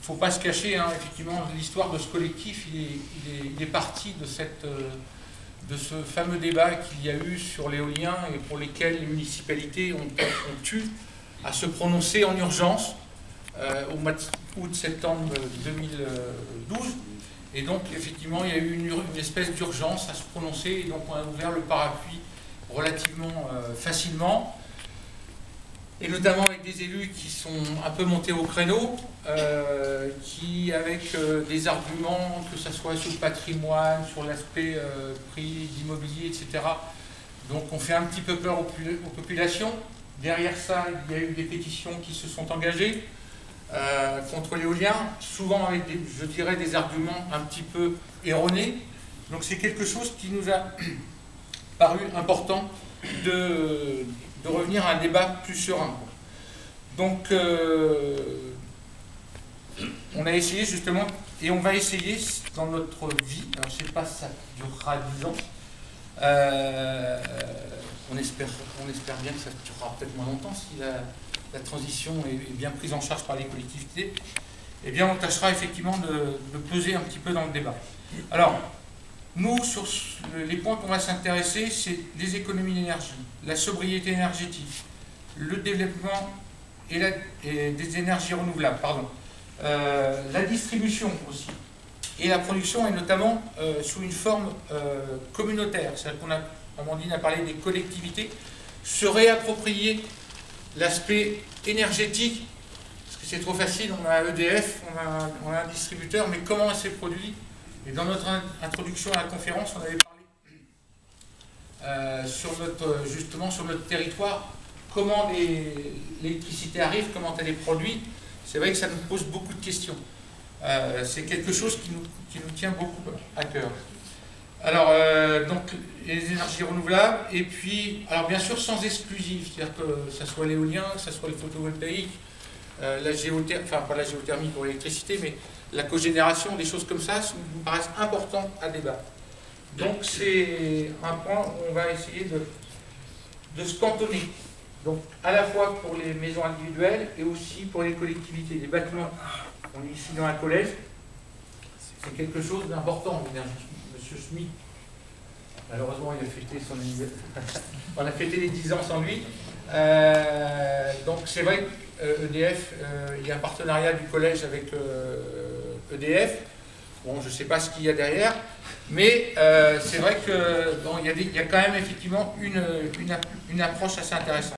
faut pas se cacher, hein, effectivement, l'histoire de ce collectif, il est parti de ce fameux débat qu'il y a eu sur l'éolien et pour lesquels les municipalités ont eu à se prononcer en urgence au mois d'août-septembre 2012. Et donc, effectivement, il y a eu une espèce d'urgence à se prononcer, et donc on a ouvert le parapluie relativement facilement, et notamment avec des élus qui sont un peu montés au créneau, qui, avec des arguments, que ce soit sur le patrimoine, sur l'aspect prix d'immobilier, etc., donc on fait un petit peu peur aux populations. Derrière ça, il y a eu des pétitions qui se sont engagées contre l'éolien, souvent avec, je dirais, des arguments un petit peu erronés. Donc c'est quelque chose qui nous a paru important de revenir à un débat plus serein. Donc on a essayé justement, et on va essayer dans notre vie, alors je ne sais pas si ça durera 10 ans, on espère bien que ça durera peut-être moins longtemps si la transition est bien prise en charge par les collectivités. Eh bien on tâchera effectivement de peser un petit peu dans le débat. Alors, nous, sur les points qu'on va s'intéresser, c'est les économies d'énergie, la sobriété énergétique, le développement et des énergies renouvelables, la distribution aussi, et la production, et notamment sous une forme communautaire. C'est-à-dire qu'on a, Amandine a parlé des collectivités, se réapproprier l'aspect énergétique, parce que c'est trop facile, on a EDF, on a un distributeur, mais comment c'est produit? Et dans notre introduction à la conférence, on avait parlé justement sur notre territoire, comment l'électricité arrive, comment elle est produite. C'est vrai que ça nous pose beaucoup de questions. C'est quelque chose qui nous tient beaucoup à cœur. Alors, donc, les énergies renouvelables, et puis, alors bien sûr, sans exclusif, c'est-à-dire que ça soit l'éolien, que ça soit le photovoltaïque, la géothermie, enfin pas la géothermie pour l'électricité, mais la cogénération, des choses comme ça, nous paraissent importantes à débattre. Donc c'est un point où on va essayer de se cantonner. Donc à la fois pour les maisons individuelles et aussi pour les collectivités. Les bâtiments, on est ici dans un collège, c'est quelque chose d'important. Monsieur Schmitt, malheureusement, il a fêté son anniversaire. On a fêté les 10 ans sans lui. Donc c'est vrai que EDF, il y a un partenariat du collège avec EDF. Bon, je ne sais pas ce qu'il y a derrière, mais c'est vrai que bon, il y a quand même effectivement une approche assez intéressante.